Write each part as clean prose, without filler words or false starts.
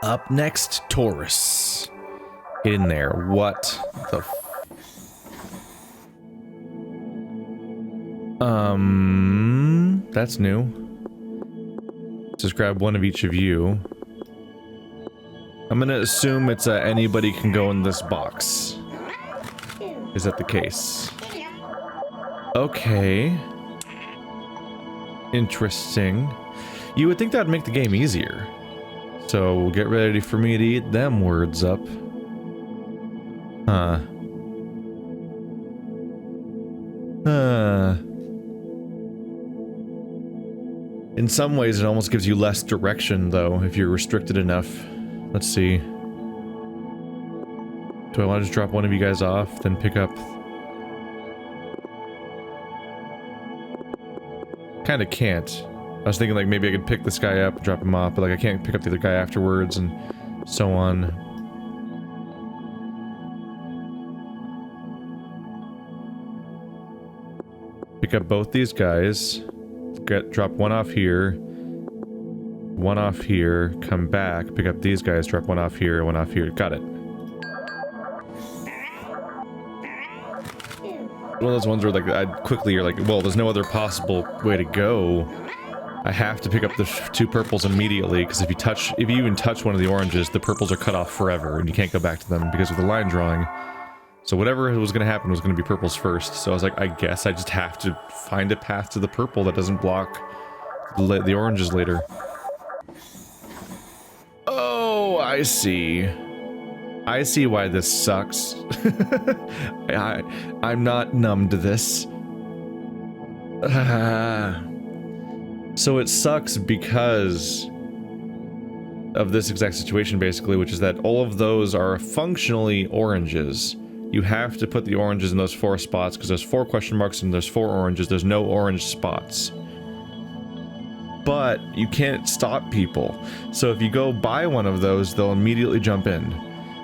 Up next, Taurus. Get in there. What the that's new. Just grab one of each of you. I'm gonna assume it's anybody can go in this box. Is that the case? Okay. Interesting. You would think that would make the game easier. So get ready for me to eat them words up. Huh. In some ways, it almost gives you less direction, though, if you're restricted enough. Let's see. Do I want to just drop one of you guys off, then pick up... Kinda can't. I was thinking, like, maybe I could pick this guy up and drop him off, but, like, I can't pick up the other guy afterwards, and so on. Pick up both these guys. Drop one off here. One off here. Come back. Pick up these guys. Drop one off here. One off here. Got it. One of those ones where, like, you're like, well, there's no other possible way to go. I have to pick up the two purples immediately, because if you even touch one of the oranges, the purples are cut off forever, and you can't go back to them because of the line drawing. So whatever was going to happen was going to be purples first. So I was like, I guess I just have to find a path to the purple that doesn't block the oranges later. Oh, I see. I see why this sucks. I'm not numb to this. So it sucks because of this exact situation, basically, which is that all of those are functionally oranges. You have to put the oranges in those 4 spots, because there's 4 question marks and there's 4 oranges. There's no orange spots. But you can't stop people. So if you go buy one of those, they'll immediately jump in.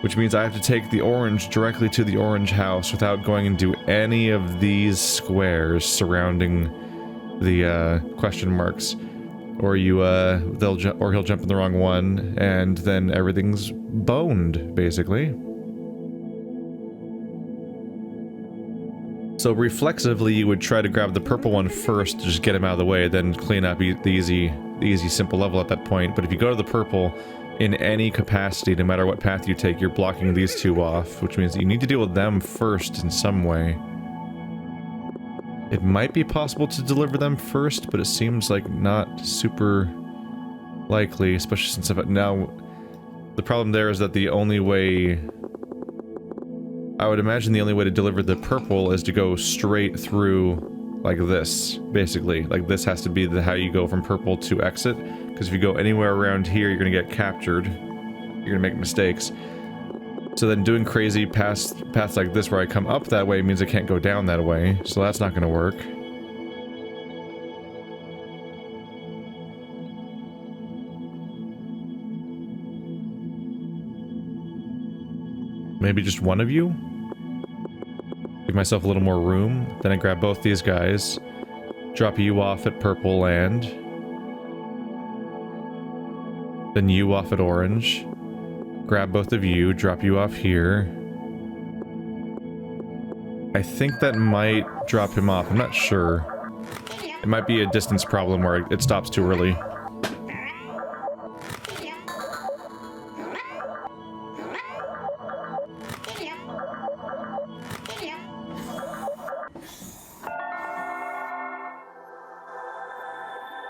Which means I have to take the orange directly to the orange house without going into any of these squares surrounding the question marks. Or he'll jump in the wrong one, and then everything's boned, basically. So reflexively, you would try to grab the purple one first to just get him out of the way, then clean up the easy simple level at that point. But if you go to the purple, in any capacity, no matter what path you take, you're blocking these 2 off, which means that you need to deal with them first in some way. It might be possible to deliver them first, but it seems like not super likely, especially since now the problem there is that the only way... I would imagine the only way to deliver the purple is to go straight through like this, basically. Like this has to be how you go from purple to exit, because if you go anywhere around here, you're gonna get captured. You're gonna make mistakes. So then doing crazy paths like this where I come up that way means I can't go down that way, so that's not gonna work. Maybe just one of you? Give myself a little more room. Then I grab both these guys. Drop you off at purple land. Then you off at orange. Grab both of you, drop you off here. I think that might drop him off. I'm not sure. It might be a distance problem where it stops too early.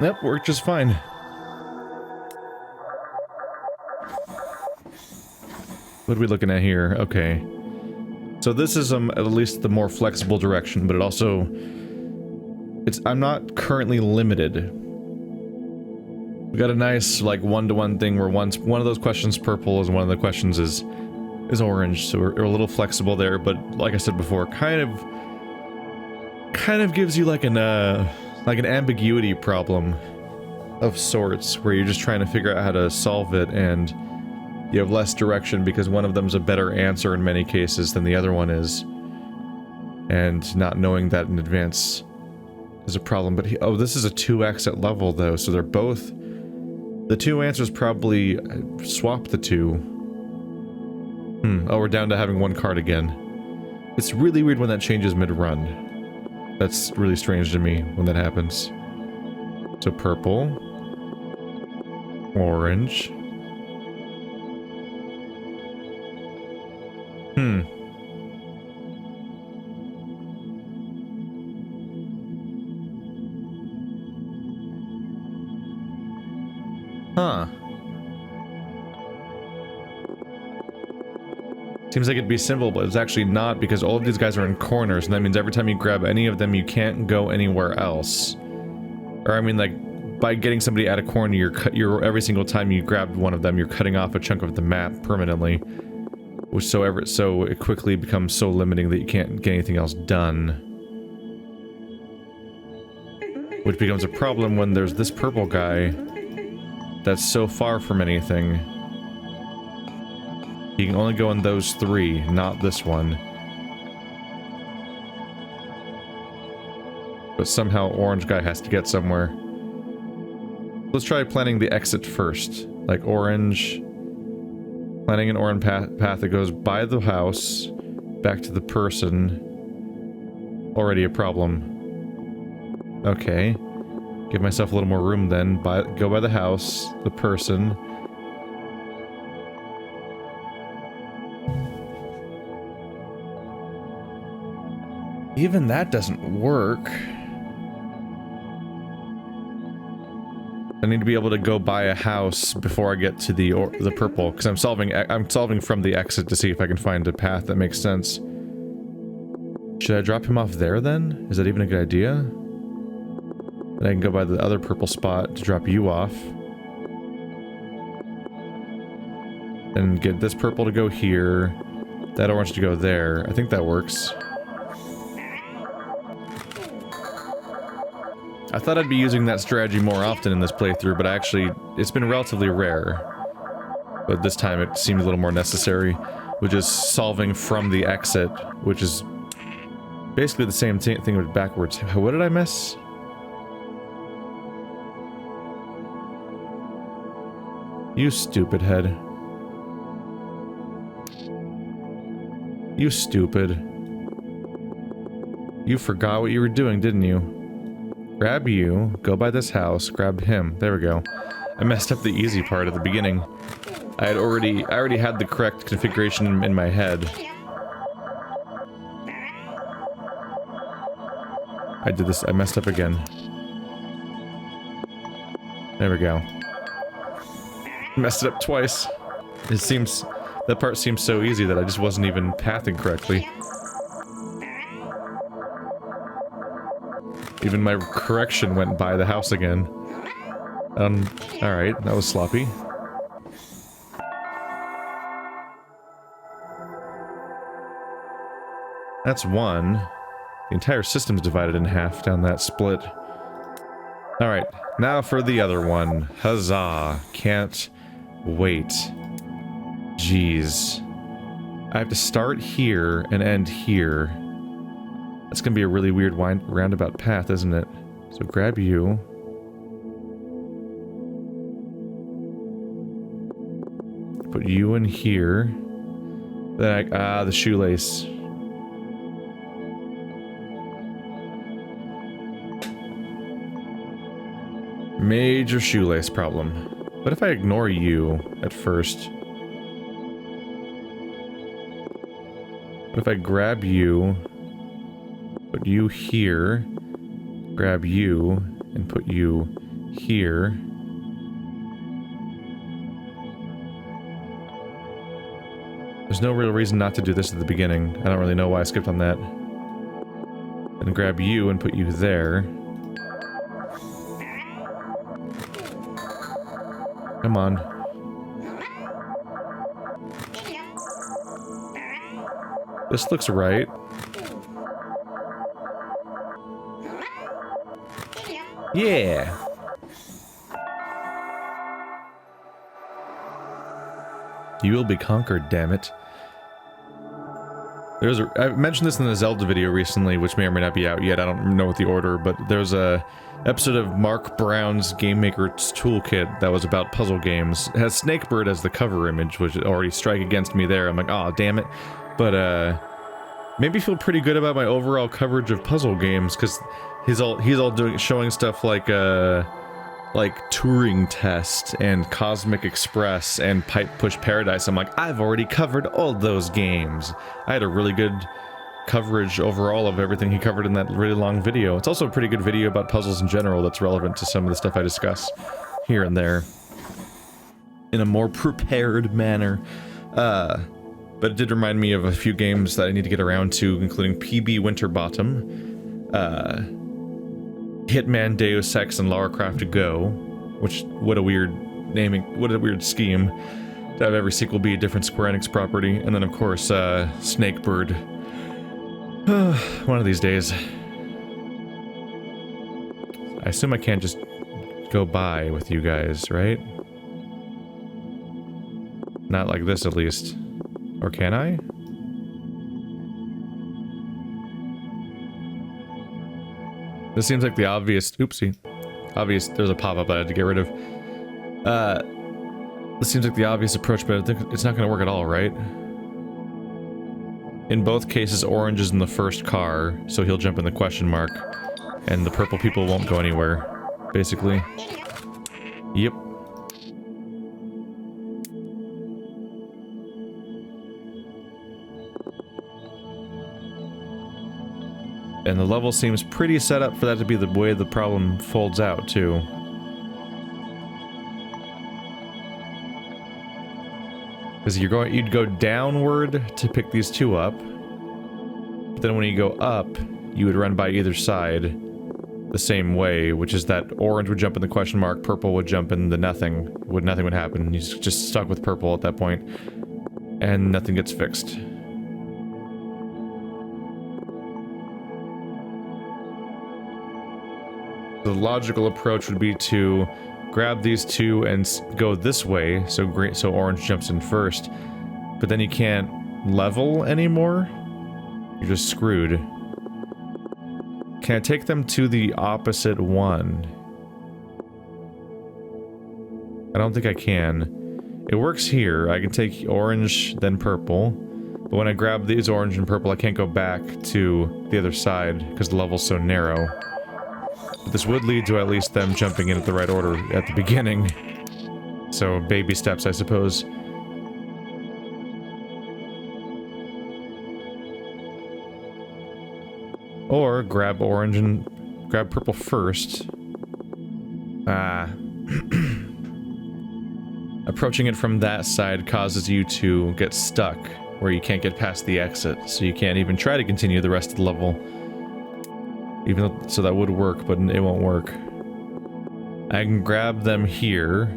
Yep, worked just fine. What are we looking at here? Okay. So this is at least the more flexible direction, but it also... I'm not currently limited. We got a nice, like, one-to-one thing where one of those questions purple and one of the questions is orange, so we're a little flexible there, but like I said before, kind of gives you like an ambiguity problem of sorts, where you're just trying to figure out how to solve it, and you have less direction because one of them's a better answer in many cases than the other one is. And not knowing that in advance is a problem. But oh, this is a 2 exit level though, so they're both The two answers probably swap the two. Oh, we're down to having one card again. It's really weird when that changes mid-run. That's really strange to me when that happens. So purple. Orange. Huh. Seems like it'd be simple, but it's actually not, because all of these guys are in corners, and that means every time you grab any of them, you can't go anywhere else. Or, I mean, like, by getting somebody at a corner, you're every single time you grab one of them, you're cutting off a chunk of the map permanently. Which so it quickly becomes so limiting that you can't get anything else done. Which becomes a problem when there's this purple guy that's so far from anything. He can only go in those three, not this one. But somehow orange guy has to get somewhere. Let's try planning the exit first. Like orange. Planning an orange path that goes by the house, back to the person. Already a problem. Okay. Give myself a little more room then. Go by the house, the person. Even that doesn't work. I need to be able to go by a house before I get to the purple, because I'm solving from the exit to see if I can find a path that makes sense. Should I drop him off there then? Is that even a good idea? Then I can go by the other purple spot to drop you off. And get this purple to go here, that orange to go there. I think that works. I thought I'd be using that strategy more often in this playthrough, but it's been relatively rare. But this time it seemed a little more necessary, which is solving from the exit, which is basically the same thing but backwards. What did I miss? You stupid head. You stupid. You forgot what you were doing, didn't you? Grab you, go by this house, grab him. There we go. I messed up the easy part at the beginning. I already had the correct configuration in my head. I did this, I messed up again. There we go. Messed it up twice. That part seems so easy that I just wasn't even pathing correctly. Even my correction went by the house again. Alright, that was sloppy. That's one. The entire system's divided in half down that split. Alright, now for the other one. Huzzah. Can't wait. Jeez. I have to start here and end here. That's gonna be a really weird roundabout path, isn't it? So grab you. Put you in here. Then the shoelace. Major shoelace problem. What if I ignore you at first? What if I grab you, put you here, grab you, and put you here? There's no real reason not to do this at the beginning. I don't really know why I skipped on that. And grab you and put you there. Come on. This looks right. Yeah! You will be conquered, damn it. I mentioned this in the Zelda video recently, which may or may not be out yet. I don't know what the order, but there's a episode of Mark Brown's Game Maker's Toolkit that was about puzzle games. It has Snakebird as the cover image, which already strike against me there. I'm like, oh, damn it. But, made me feel pretty good about my overall coverage of puzzle games, because he's all showing stuff like Turing Test and Cosmic Express and Pipe Push Paradise. I'm like, I've already covered all those games. I had a really good coverage overall of everything he covered in that really long video. It's also a pretty good video about puzzles in general that's relevant to some of the stuff I discuss here and there in a more prepared manner. But it did remind me of a few games that I need to get around to, including PB Winterbottom, Hitman, Deus Ex, and Lara Croft Go, which, what a weird naming, what a weird scheme to have every sequel be a different Square Enix property. And then, of course, Snakebird. One of these days. I assume I can't just go by with you guys, right? Not like this, at least. Or can I? This seems like the obvious... Oopsie. Obvious... There's a pop-up I had to get rid of. This seems like the obvious approach, but I think it's not going to work at all, right? In both cases, orange is in the first car, so he'll jump in the question mark. And the purple people won't go anywhere, basically. Yep. And the level seems pretty set up for that to be the way the problem folds out, too. Because you'd go downward to pick these two up. But then when you go up, you would run by either side the same way, which is that orange would jump in the question mark, purple would jump in the nothing. Nothing would happen. You're just stuck with purple at that point. And nothing gets fixed. The logical approach would be to grab these two and go this way, so orange jumps in first, but then you can't level anymore. You're just screwed. Can I take them to the opposite one? I don't think I can. It works here. I can take orange, then purple, but when I grab these orange and purple, I can't go back to the other side because the level's so narrow. But this would lead to at least them jumping in at the right order at the beginning. So, baby steps, I suppose. Or grab orange and grab purple first. Approaching it from that side causes you to get stuck, where you can't get past the exit, so you can't even try to continue the rest of the level. Even though, so that would work, but it won't work. I can grab them here.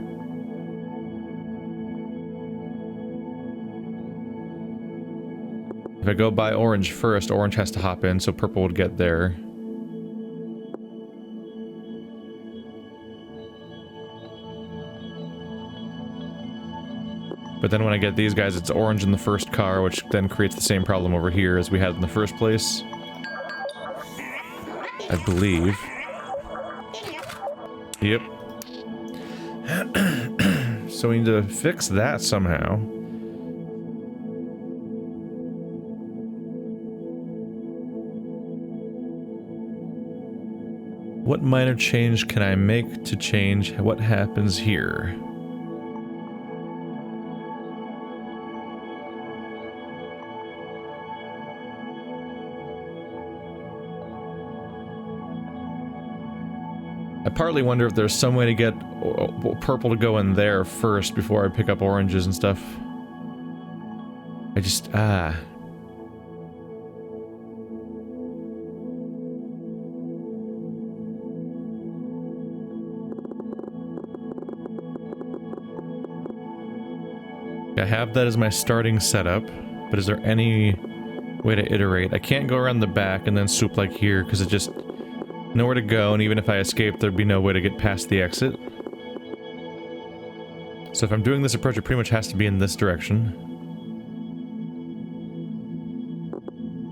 If I go by orange first, orange has to hop in, so purple would get there. But then when I get these guys, it's orange in the first car, which then creates the same problem over here as we had in the first place. I believe. Yep. So we need to fix that somehow. What minor change can I make to change what happens here? I partly wonder if there's some way to get purple to go in there first before I pick up oranges and stuff. I just, I have that as my starting setup, but is there any way to iterate? I can't go around the back and then swoop like here, because it just... nowhere to go, and even if I escape, there'd be no way to get past the exit. So if I'm doing this approach, it pretty much has to be in this direction.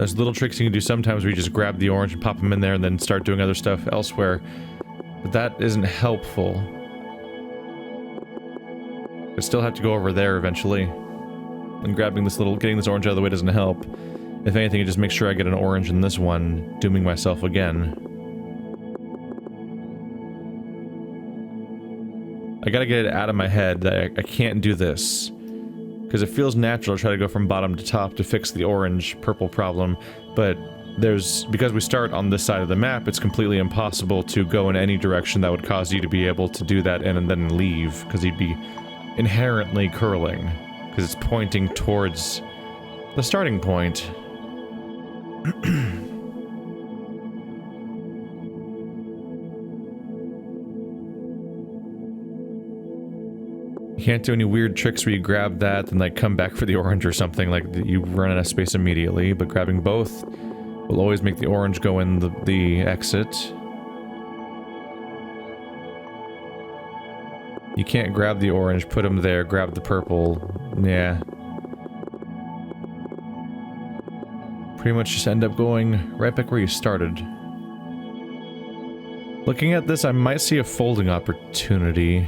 There's little tricks you can do sometimes where you just grab the orange and pop them in there and then start doing other stuff elsewhere. But that isn't helpful. I still have to go over there eventually. And grabbing this little, getting this orange out of the way doesn't help. If anything, it just makes sure I get an orange in this one, dooming myself again. I gotta get it out of my head that I can't do this. Because it feels natural to try to go from bottom to top to fix the orange-purple problem, but because we start on this side of the map, it's completely impossible to go in any direction that would cause you to be able to do that and then leave, because you'd be inherently curling, because it's pointing towards the starting point. You can't do any weird tricks where you grab that and like come back for the orange or something, like you run out of space immediately, but grabbing both will always make the orange go in the exit. You can't grab the orange, put them there, grab the purple. Yeah. Pretty much just end up going right back where you started. Looking at this, I might see a folding opportunity.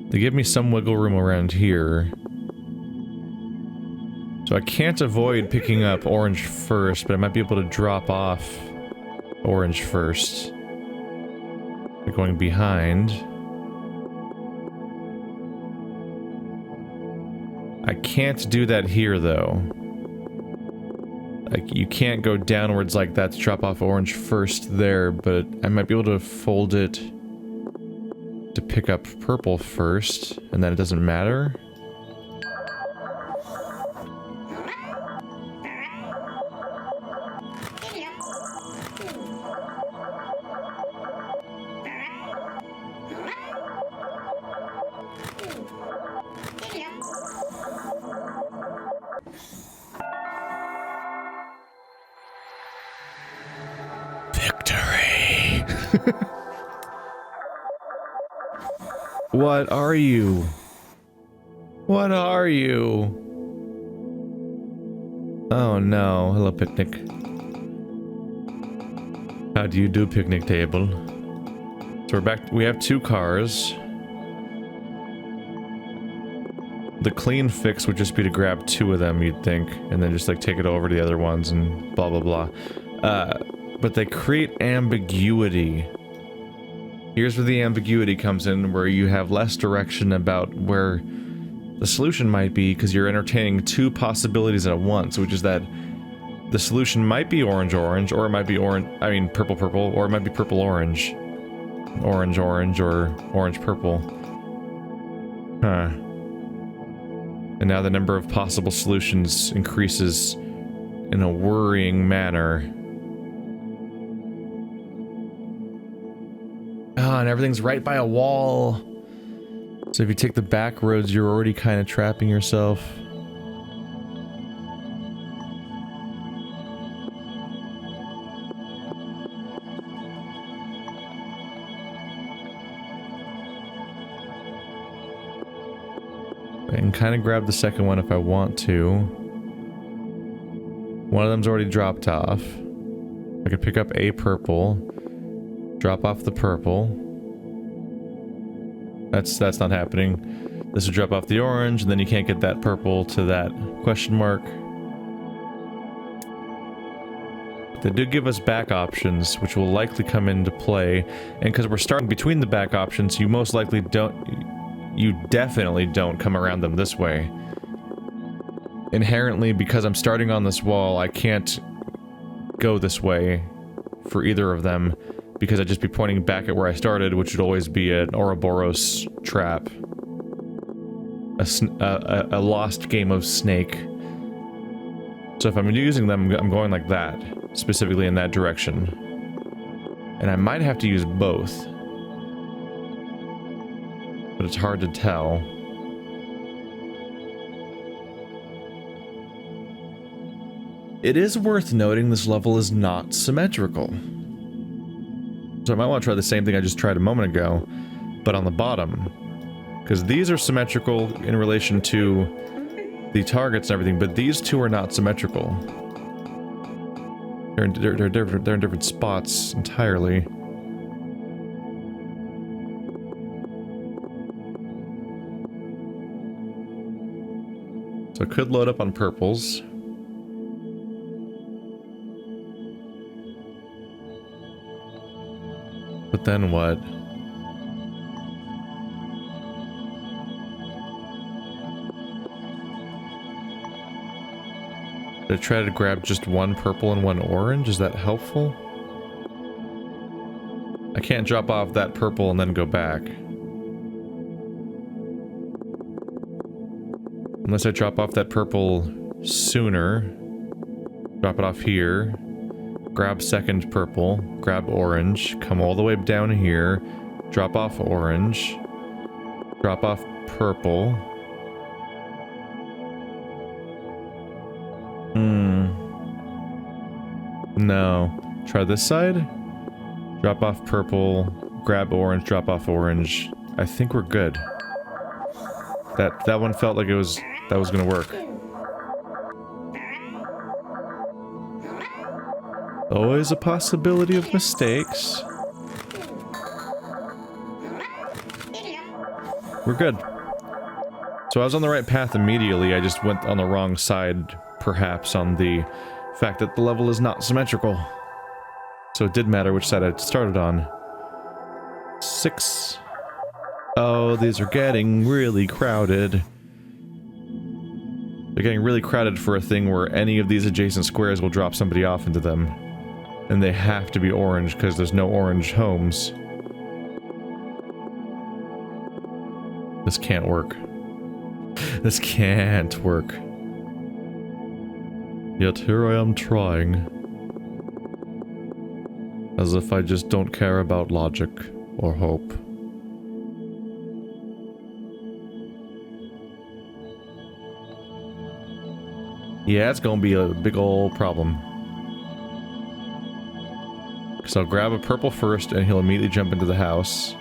They give me some wiggle room around here. So I can't avoid picking up orange first, but I might be able to drop off orange first. By going behind. I can't do that here, though. Like, you can't go downwards like that to drop off orange first there, but I might be able to fold it to pick up purple first, and then it doesn't matter. Victory! What are you? What are you? Oh no, hello picnic. How do you do, picnic table? So we're back, we have 2 cars. The clean fix would just be to grab 2 of them, you'd think, and then just like take it over to the other ones and blah blah blah. But they create ambiguity. Here's where the ambiguity comes in, where you have less direction about where the solution might be, because you're entertaining 2 possibilities at once, which is that the solution might be orange-orange, or it might be purple-purple, or it might be purple-orange. Orange-orange, or orange-purple. Huh. And now the number of possible solutions increases in a worrying manner. Ah, and everything's right by a wall. So if you take the back roads, you're already kind of trapping yourself. I can kind of grab the second one if I want to. One of them's already dropped off. I could pick up a purple. Drop off the purple. That's not happening. This would drop off the orange, and then you can't get that purple to that question mark. But they do give us back options, which will likely come into play. And because we're starting between the back options, you most likely you definitely don't come around them this way. Inherently, because I'm starting on this wall, I can't go this way for either of them, because I'd just be pointing back at where I started, which would always be an Ouroboros trap. A lost game of Snake. So if I'm using them, I'm going like that, specifically in that direction. And I might have to use both. But it's hard to tell. It is worth noting this level is not symmetrical. So I might want to try the same thing I just tried a moment ago, but on the bottom. Because these are symmetrical in relation to the targets and everything, but these two are not symmetrical. They're in different spots entirely. So it could load up on purples. But then what? Did I try to grab just one purple and one orange? Is that helpful? I can't drop off that purple and then go back. Unless I drop off that purple sooner. Drop it off here. Grab second purple. Grab orange. Come all the way down here. Drop off orange. Drop off purple. No. Try this side. Drop off purple. Grab orange. Drop off orange. I think we're good. That one felt like that was gonna work. Always a possibility of mistakes. We're good. So I was on the right path immediately, I just went on the wrong side, perhaps, on the fact that the level is not symmetrical. So it did matter which side I started on. 6. Oh, these are getting really crowded. They're getting really crowded for a thing where any of these adjacent squares will drop somebody off into them. And they have to be orange because there's no orange homes. This can't work. This can't work. Yet here I am trying. As if I just don't care about logic or hope. Yeah, it's gonna be a big ol' problem. Because I'll grab a purple first and he'll immediately jump into the house.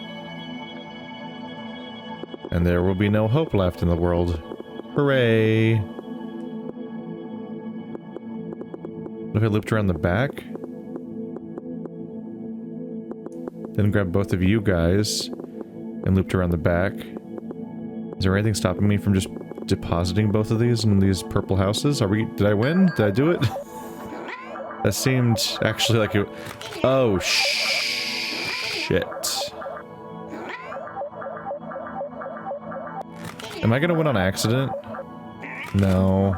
And there will be no hope left in the world. Hooray! What if I looped around the back? Then grab both of you guys and looped around the back. Is there anything stopping me from just depositing both of these in these purple houses? Did I win? Did I do it? That seemed actually like it. Oh, shit. Am I gonna win on accident? No.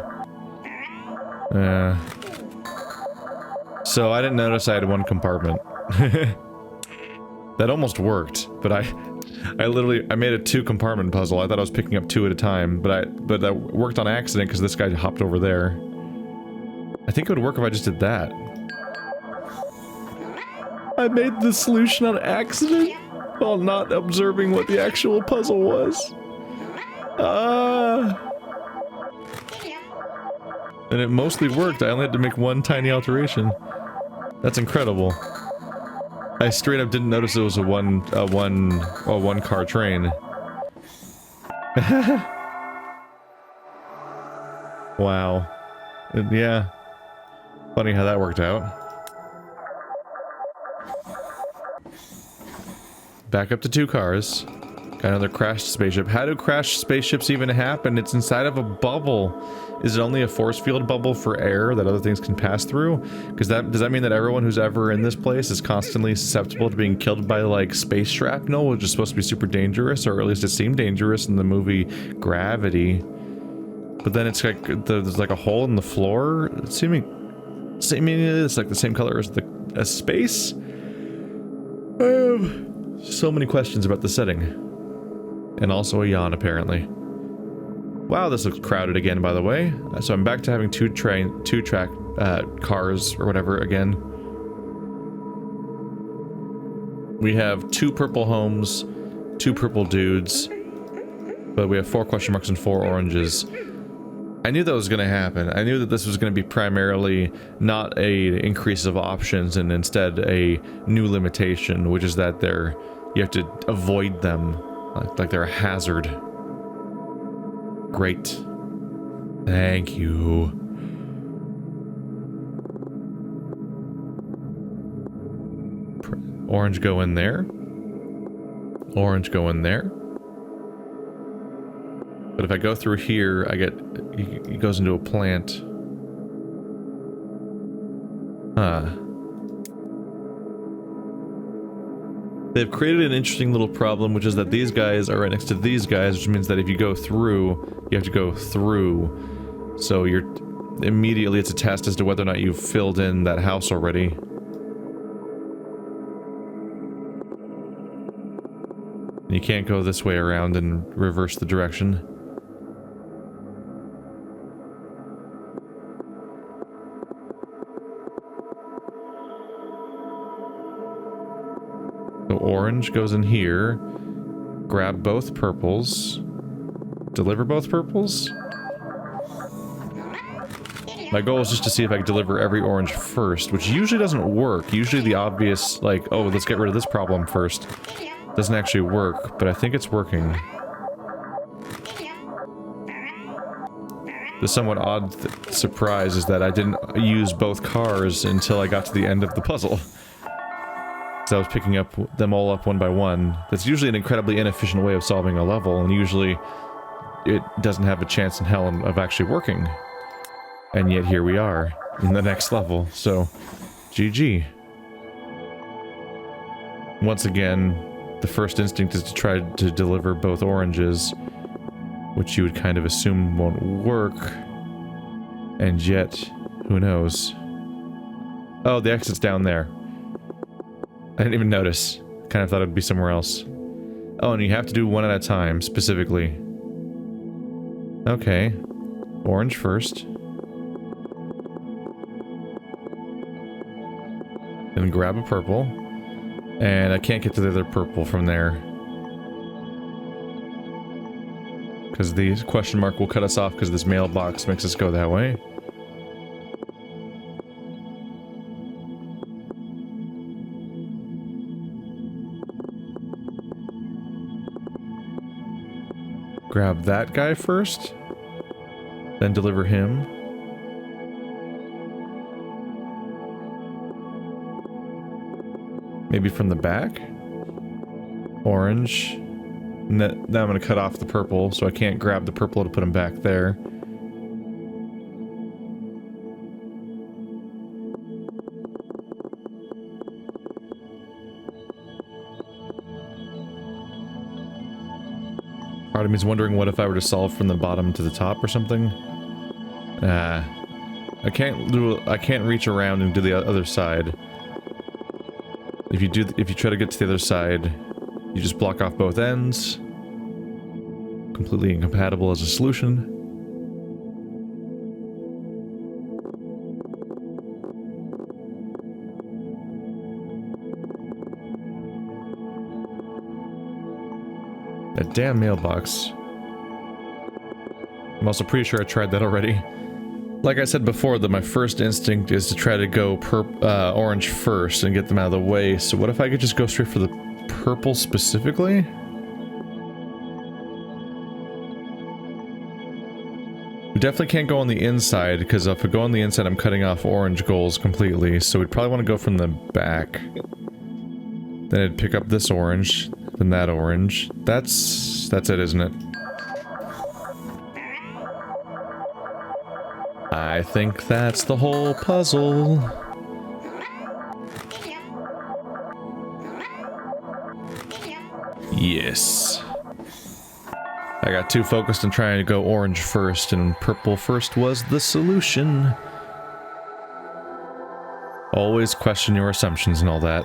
So I didn't notice I had one compartment. That almost worked, but I made a 2-compartment puzzle. I thought I was picking up 2 at a time, but that worked on accident because this guy hopped over there. I think it would work if I just did that. I made the solution on accident while not observing what the actual puzzle was. And it mostly worked. I only had to make one tiny alteration. That's incredible. I straight up didn't notice it was a one car train. Wow. Yeah. Funny how that worked out. Back up to 2 cars. Got another crashed spaceship. How do crashed spaceships even happen? It's inside of a bubble. Is it only a force field bubble for air that other things can pass through? Because does that mean that everyone who's ever in this place is constantly susceptible to being killed by, like, space shrapnel, which is supposed to be super dangerous, or at least it seemed dangerous in the movie Gravity. But then it's like, there's like a hole in the floor, seemingly it's like the same color as space? I have so many questions about the setting. And also a yawn, apparently. Wow, this looks crowded again, by the way. So I'm back to having two track cars, or whatever, again. We have 2 purple homes, 2 purple dudes, but we have 4 question marks and 4 oranges. I knew that was going to happen. I knew that this was going to be primarily not a increase of options and instead a new limitation, which is that you have to avoid them like they're a hazard. Great. Thank you. Orange go in there. Orange go in there. But if I go through here, I get... It goes into a plant. Huh. They've created an interesting little problem, which is that these guys are right next to these guys, which means that if you go through, you have to go through. So you're... Immediately it's a test as to whether or not you've filled in that house already. You can't go this way around and reverse the direction. So orange goes in here. Grab both purples. Deliver both purples? My goal is just to see if I can deliver every orange first, which usually doesn't work. Usually the obvious, like, oh, let's get rid of this problem first, doesn't actually work, but I think it's working. The somewhat odd surprise is that I didn't use both cars until I got to the end of the puzzle. So I was picking them all up one by one. That's usually an incredibly inefficient way of solving a level, and usually it doesn't have a chance in hell of actually working. And yet here we are, in the next level, so GG. Once again, the first instinct is to try to deliver both oranges, which you would kind of assume won't work. And yet, who knows? Oh, the exit's down there. I didn't even notice. Kind of thought it'd be somewhere else. Oh, and you have to do one at a time, specifically. Okay. Orange first. Then grab a purple. And I can't get to the other purple from there. Because the question mark will cut us off because this mailbox makes us go that way. Grab that guy first. Then deliver him. Maybe from the back? Orange. Now I'm going to cut off the purple, so I can't grab the purple to put him back there. Part of me is wondering what if I were to solve from the bottom to the top or something. I can't reach around and do the other side. If you try to get to the other side, you just block off both ends. Completely incompatible as a solution. That damn mailbox. I'm also pretty sure I tried that already. Like I said before, that my first instinct is to try to go orange first and get them out of the way. So what if I could just go straight for the purple specifically? We definitely can't go on the inside, because if I go on the inside, I'm cutting off orange goals completely. So we'd probably want to go from the back. Then I'd pick up this orange, then that orange. That's it, isn't it? I think that's the whole puzzle. Yes. I got too focused on trying to go orange first, and purple first was the solution. Always question your assumptions and all that.